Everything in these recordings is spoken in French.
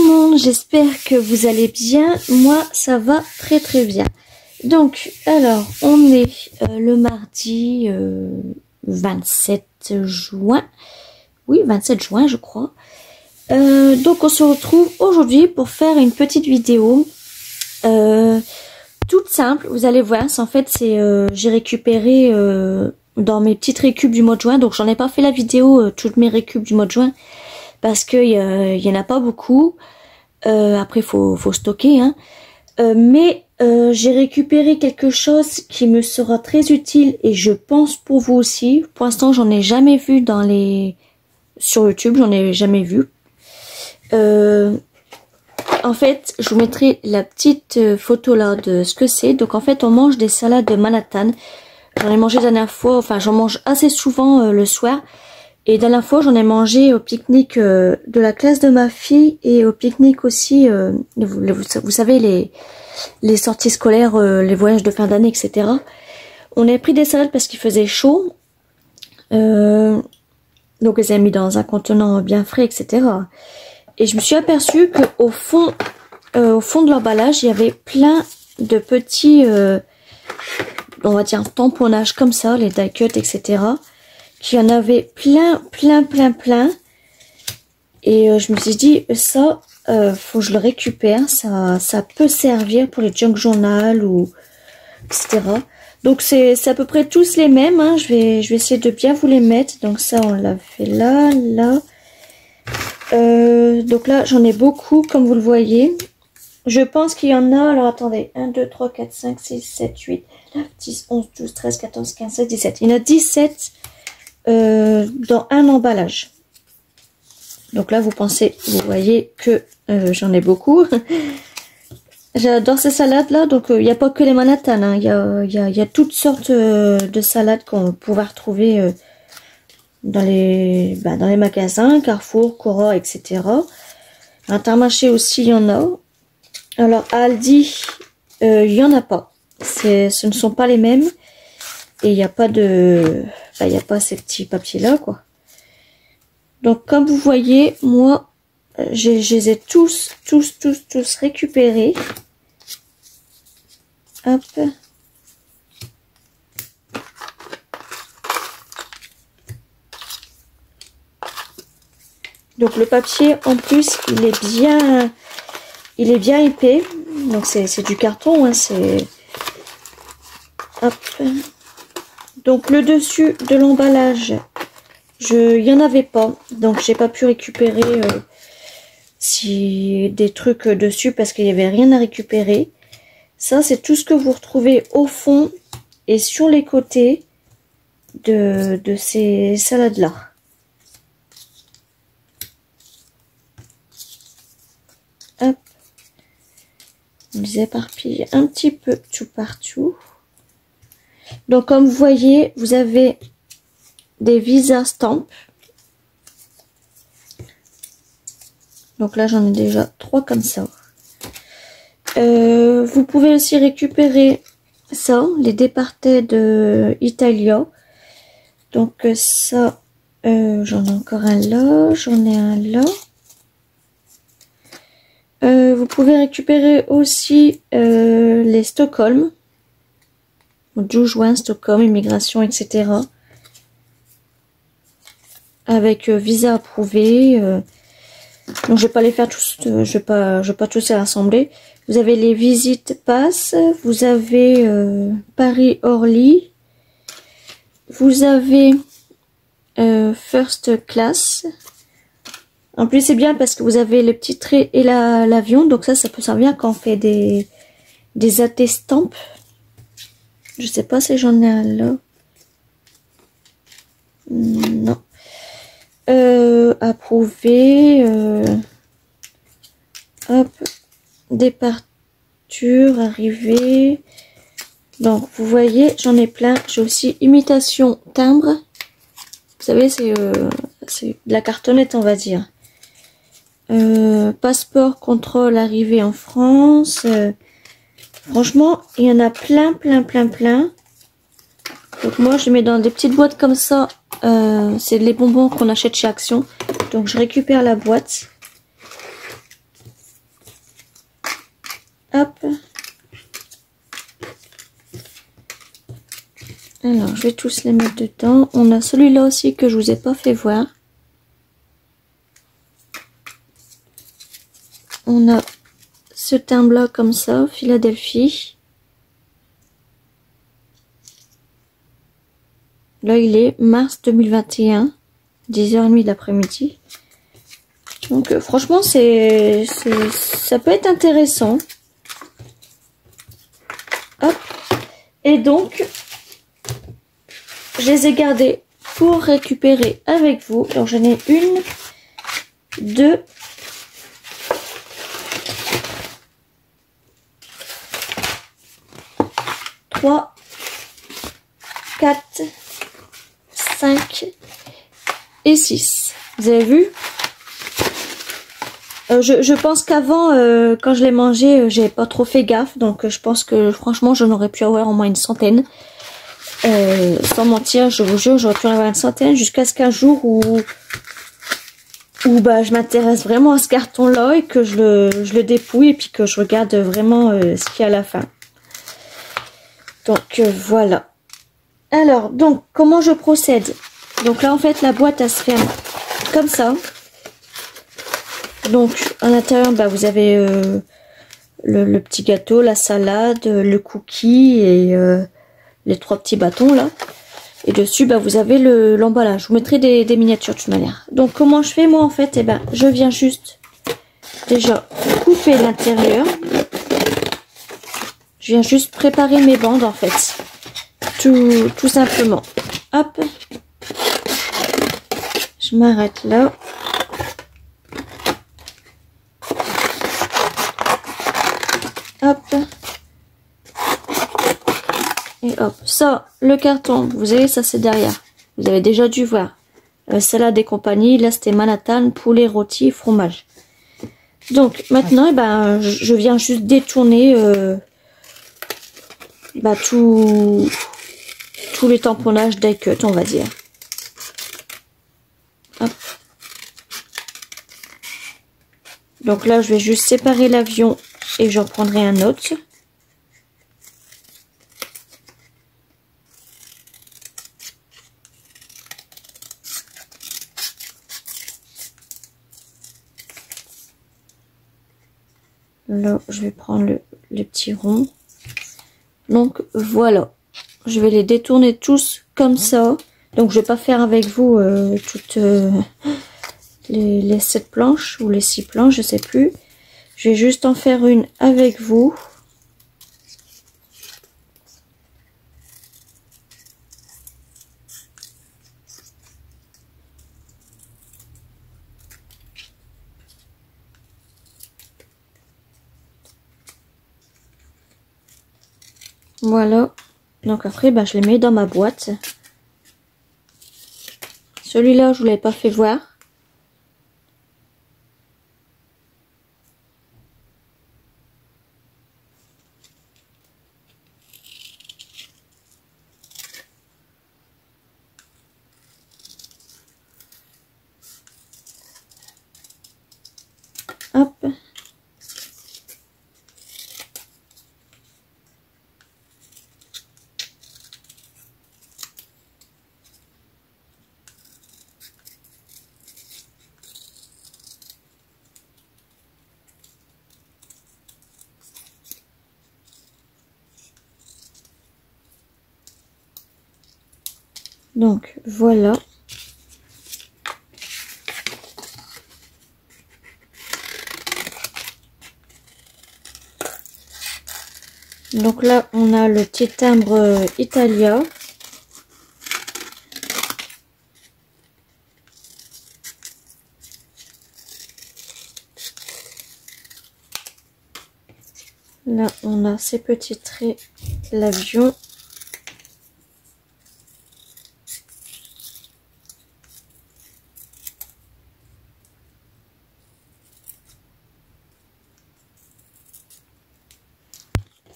le monde, j'espère que vous allez bien. Moi, ça va très très bien. Donc, alors, on est le mardi 27 juin. Oui, 27 juin, je crois. Donc, on se retrouve aujourd'hui pour faire une petite vidéo toute simple. Vous allez voir, en fait, c'est j'ai récupéré dans mes petites récup du mois de juin. Donc, j'en ai pas fait la vidéo, toutes mes récup du mois de juin. Parce qu'il y en a pas beaucoup. Après, faut stocker, hein. Mais j'ai récupéré quelque chose qui me sera très utile et je pense pour vous aussi. Pour l'instant, j'en ai jamais vu sur YouTube, j'en ai jamais vu. En fait, je vous mettrai la petite photo là de ce que c'est. Donc en fait, on mange des salades de Manhattan. J'en ai mangé la dernière fois, enfin j'en mange assez souvent le soir. Et la dernière fois, j'en ai mangé au pique-nique de la classe de ma fille et au pique-nique aussi, vous savez, les sorties scolaires, les voyages de fin d'année, etc. On a pris des salades parce qu'il faisait chaud. Donc, je les ai mis dans un contenant bien frais, etc. Et je me suis aperçue qu'au fond de l'emballage, il y avait plein de petits, on va dire, tamponnages comme ça, les die cuts, etc. Qu'il y en avait plein. Et je me suis dit, ça, faut que je le récupère. Ça peut servir pour les junk journal ou etc. Donc c'est à peu près tous les mêmes. Hein. Je vais essayer de bien vous les mettre. Donc ça, on l'a fait là. Donc là, j'en ai beaucoup, comme vous le voyez. Je pense qu'il y en a, alors attendez, 1, 2, 3, 4, 5, 6, 7, 8, 9, 10, 11, 12, 13, 14, 15, 16, 17. Il y en a 17 dans un emballage. Donc là, vous voyez que j'en ai beaucoup. J'adore ces salades là. Donc il n'y a pas que les Manhattan. Hein. Il y a toutes sortes de salades qu'on va pouvoir trouver dans les magasins, Carrefour, Cora, etc. Intermarché aussi, il y en a. Alors à Aldi, il n'y en a pas. Ce ne sont pas les mêmes. Et il n'y a pas il n'y a pas ces petits papiers là, quoi. Donc, comme vous voyez, moi, je les ai tous récupérés. Hop. Donc, le papier, en plus, il est bien épais. Donc, c'est du carton, hein, c'est... Hop. Donc, le dessus de l'emballage... il y en avait pas, donc j'ai pas pu récupérer des trucs dessus parce qu'il y avait rien à récupérer. Ça, c'est tout ce que vous retrouvez au fond et sur les côtés de ces salades là. Hop, on les éparpille un petit peu tout partout. Donc comme vous voyez, vous avez des Visa Stamp. Donc là, j'en ai déjà 3 comme ça. Vous pouvez aussi récupérer ça, les départés de Italia. Donc ça, j'en ai encore un là, j'en ai un là. Vous pouvez récupérer aussi les Stockholm. 12 juin, Stockholm, immigration, etc. Avec visa approuvé. Donc je vais pas les faire tous, je vais pas tous les rassembler. Vous avez les visites pass, vous avez Paris-Orly, vous avez first class. En plus c'est bien parce que vous avez le petit trait et l'avion, donc ça peut servir quand on fait des attestants. Je sais pas si j'en ai un là. Non. Approuvé. Hop. Départure, arrivée. Donc, vous voyez, j'en ai plein. J'ai aussi imitation timbre. Vous savez, c'est de la cartonnette, on va dire. Passeport, contrôle, arrivée en France. Franchement, il y en a plein. Donc moi, je mets dans des petites boîtes comme ça. C'est les bonbons qu'on achète chez Action. Donc je récupère la boîte. Hop. Alors, je vais tous les mettre dedans. On a celui-là aussi que je vous ai pas fait voir. On a ce timbre-là comme ça, Philadelphie. Là, il est mars 2021, 10h30 de l'après-midi. Donc, franchement, ça peut être intéressant. Hop. Et donc, je les ai gardés pour récupérer avec vous. Alors, j'en ai une, deux, 3, 4, 5 et 6. Vous avez vu? Je pense qu'avant, quand je l'ai mangé, j'avais pas trop fait gaffe. Donc, je pense que franchement, j'en aurais pu avoir au moins une centaine. Sans mentir, je vous jure, j'aurais pu en avoir une centaine jusqu'à ce qu'un jour où bah, je m'intéresse vraiment à ce carton-là et que je le dépouille et puis que je regarde vraiment ce qu'il y a à la fin. Donc, voilà. Alors, donc, comment je procède? Donc là, en fait, la boîte, elle se ferme comme ça. Donc, à l'intérieur, bah, vous avez le petit gâteau, la salade, le cookie et les 3 petits bâtons, là. Et dessus, bah, vous avez l'emballage. Je vous mettrai des miniatures de toute manière. Donc, comment je fais, moi, en fait? Eh ben, je viens juste, déjà, couper l'intérieur. Je viens juste préparer mes bandes, en fait. Tout simplement. Hop. Je m'arrête là. Hop. Et hop. Ça, le carton, vous voyez, ça c'est derrière. Vous avez déjà dû voir. Salade et compagnie. Là, c'était Manhattan, poulet, rôti, fromage. Donc, maintenant, eh ben, je viens juste détourner bah, tous les tamponnages die-cut, on va dire. Hop. Donc là, je vais juste séparer l'avion et j'en prendrai un autre. Là, je vais prendre le petit rond. Donc, voilà. Je vais les détourner tous comme ça. Donc, je vais pas faire avec vous toutes les 7 planches ou les 6 planches, je sais plus. Je vais juste en faire une avec vous. Voilà. Donc après, bah, je les mets dans ma boîte. Celui-là, je vous l'avais pas fait voir. Hop. Donc, voilà. Donc là, on a le petit timbre Italia. Là, on a ces petits traits, l'avion.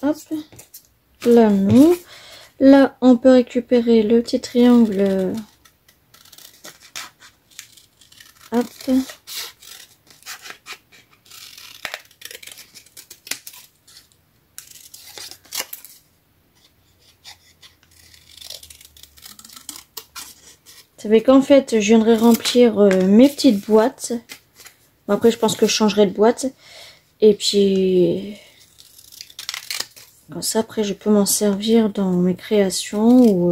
Hop. Là, non. Là, on peut récupérer le petit triangle. Hop. savez qu'en fait, je viendrai remplir mes petites boîtes. Bon, après, je pense que je changerai de boîte. Et puis, comme ça, après, je peux m'en servir dans mes créations ou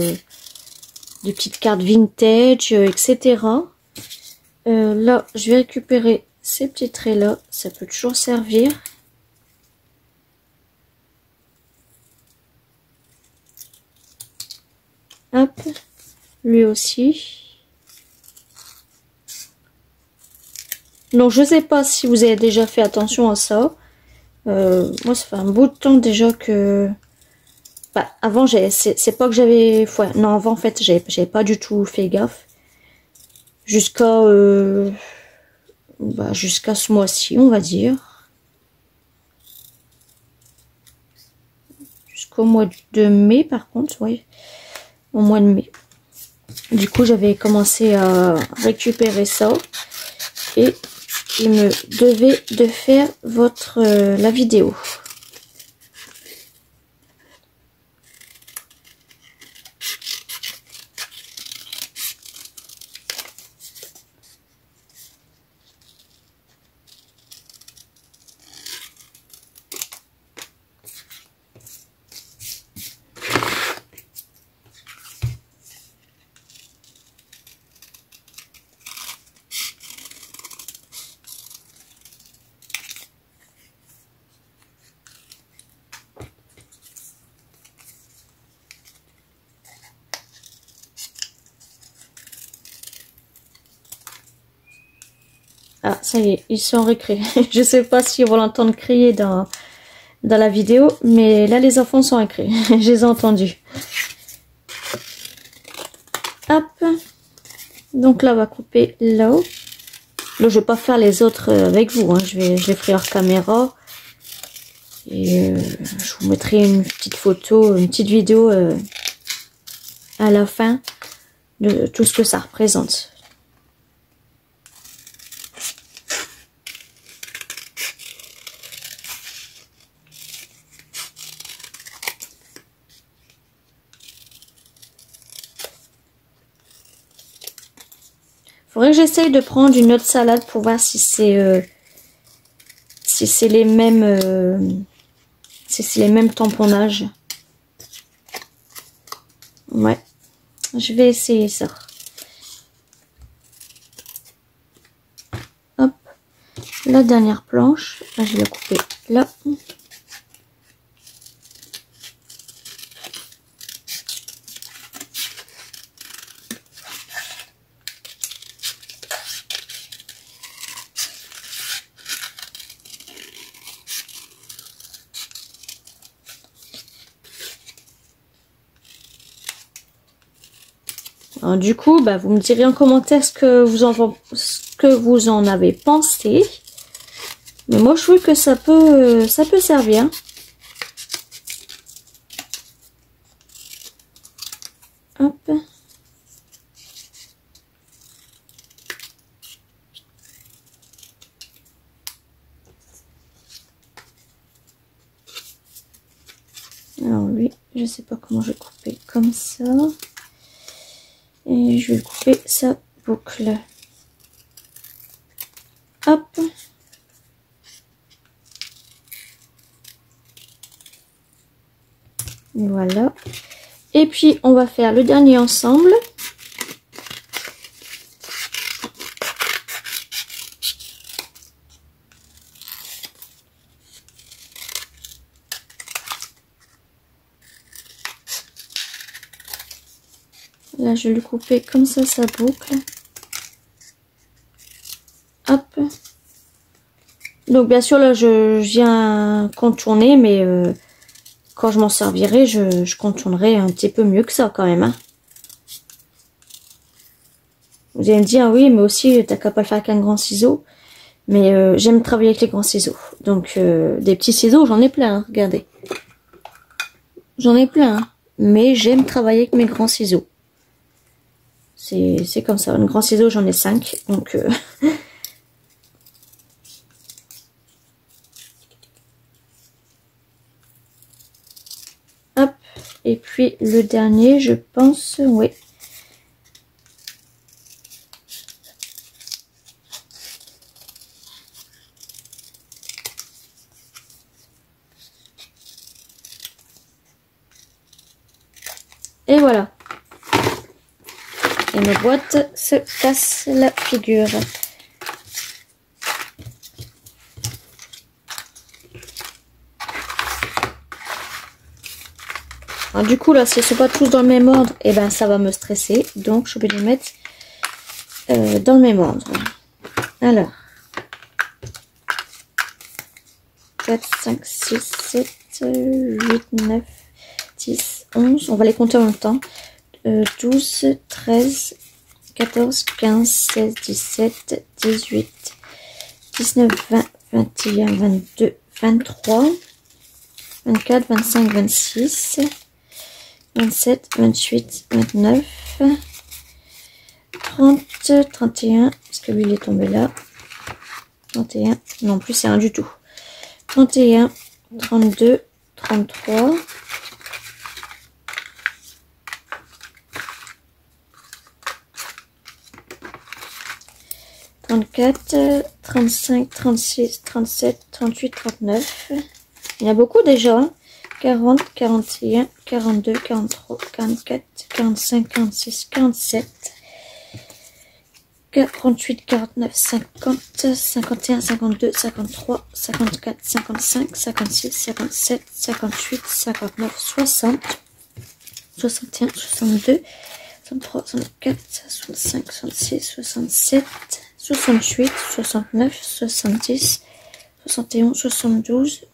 des petites cartes vintage, etc. Là, je vais récupérer ces petits traits-là. Ça peut toujours servir. Hop, lui aussi. Donc, je sais pas si vous avez déjà fait attention à ça. Moi, ça fait un bout de temps déjà que... Bah, avant, c'est pas que j'avais... Ouais, non, avant, en fait, j'avais pas du tout fait gaffe. Jusqu'à jusqu'à ce mois-ci, on va dire. Jusqu'au mois de mai, par contre, oui. Au mois de mai. Du coup, j'avais commencé à récupérer ça. Et il me devait de faire la vidéo. Ah, ça y est, ils sont en récré. Je sais pas si on va l'entendre crier dans la vidéo, mais là, les enfants sont en récré. Je les ai entendus. Hop. Donc là, on va couper là-haut. Là, je vais pas faire les autres avec vous. Hein. Je les ferai hors caméra. Et je vous mettrai une petite photo, une petite vidéo à la fin de tout ce que ça représente. Faudrait que j'essaye de prendre une autre salade pour voir si c'est les mêmes tamponnages. Ouais, je vais essayer ça. Hop, la dernière planche, là, je vais la couper là. Alors, du coup, bah, vous me direz en commentaire ce que vous en avez pensé. Mais moi, je trouve que ça peut servir. Hop. Alors lui, je sais pas comment je vais couper comme ça. Et je vais couper sa boucle. Hop. Voilà. Et puis, on va faire le dernier ensemble. Là, je vais lui couper comme ça sa boucle. Hop. Donc, bien sûr, là, je viens contourner, mais quand je m'en servirai, je contournerai un petit peu mieux que ça, quand même. Hein. Vous allez me dire, oui, mais aussi, t'as qu'à pas le faire avec un grand ciseau. Mais j'aime travailler avec les grands ciseaux. Donc, des petits ciseaux, j'en ai plein, hein, regardez. J'en ai plein, hein, mais j'aime travailler avec mes grands ciseaux. C'est comme ça. Un grand ciseau, j'en ai 5. Donc, hop. Et puis, le dernier, je pense, oui. Et voilà. Et ma boîte se casse la figure. Alors, du coup, là, si ils ne sont pas tous dans le même ordre, et ben ça va me stresser. Donc, je vais les mettre dans le même ordre. Alors. 4, 5, 6, 7, 8, 9, 10, 11. On va les compter en même temps. 12, 13, 14, 15, 16, 17, 18, 19, 20, 21, 22, 23, 24, 25, 26, 27, 28, 29, 30, 31. Est-ce que lui il est tombé là? 31. Non plus, c'est rien du tout. 31, 32, 33. 34, 35, 36, 37, 38, 39. Il y en a beaucoup déjà. 40, 41, 42, 43, 44, 45, 46, 47, 48, 49, 50, 51, 52, 53, 54, 55, 56, 57, 58, 59, 60, 61, 62, 63, 64, 65, 66, 67, 68, 69, 70, 71, 72,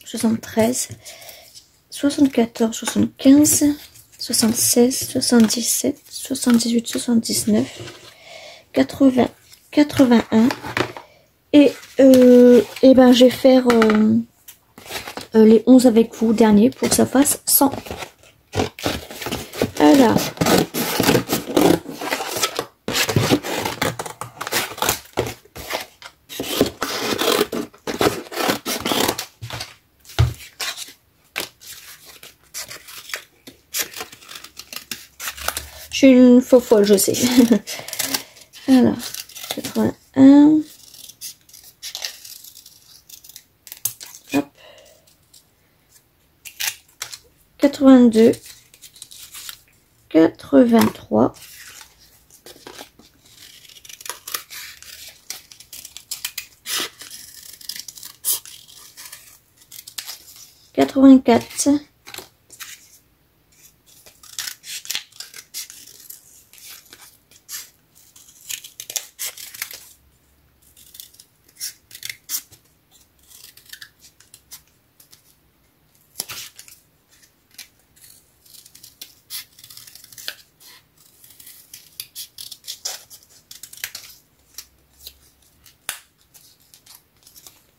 73, 74, 75, 76, 77, 78, 79, 80, 81. Et ben je vais faire les 11 avec vous dernier pour que ça fasse 100. Voilà. Je suis une faux folle, je sais. Alors, 81. Hop. 82. 83. 84.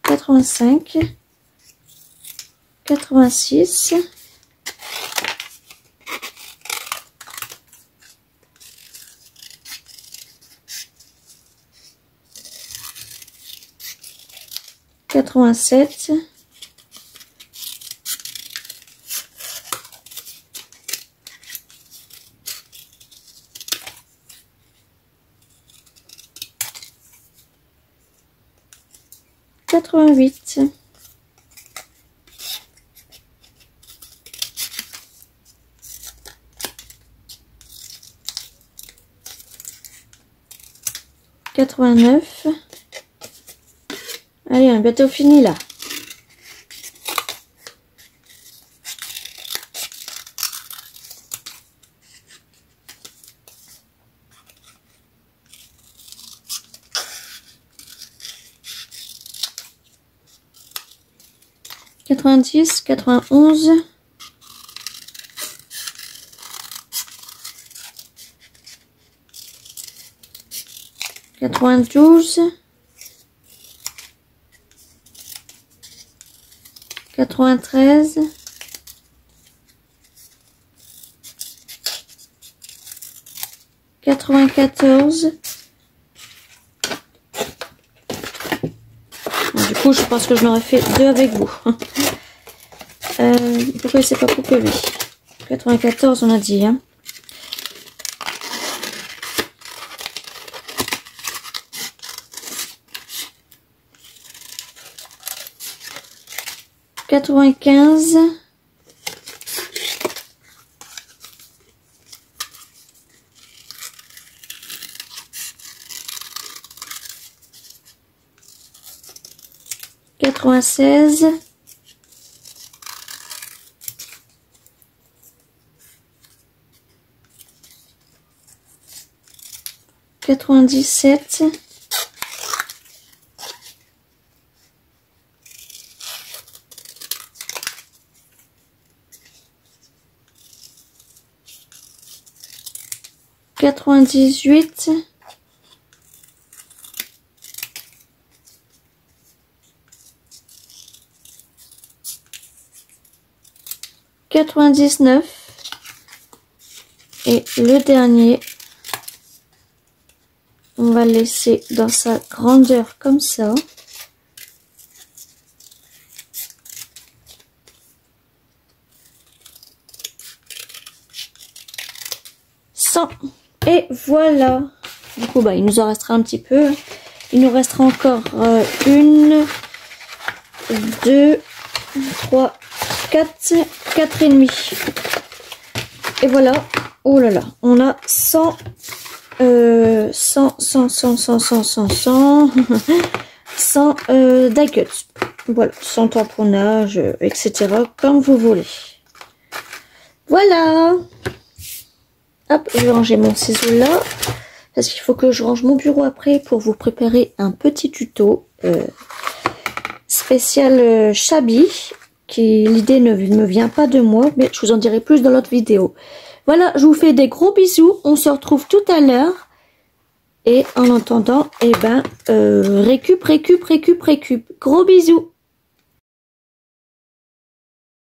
85, 86, 87, 88, 89. Allez, on est bientôt fini là. Quatre-vingt-dix, 91, 92, 93, 94. Bon, du coup, je pense que je n'aurais fait deux avec vous. Pourquoi c'est pas coupé lui? 94, on a dit, hein. 96. 97. 98. 99. Et le dernier, on va le laisser dans sa grandeur comme ça. Et voilà. Du coup, bah, il nous en restera un petit peu. Il nous restera encore 1, 2, 3, 4, 4 et demi. Et voilà. Oh là là. On a 100, 100 die cuts. Voilà. 100 tamponnages, etc. Comme vous voulez. Voilà. Hop, je vais ranger mon ciseau là, parce qu'il faut que je range mon bureau après pour vous préparer un petit tuto spécial Shabby, qui l'idée ne me vient pas de moi, mais je vous en dirai plus dans l'autre vidéo. Voilà, je vous fais des gros bisous, on se retrouve tout à l'heure, et en attendant, eh ben, récup, gros bisous.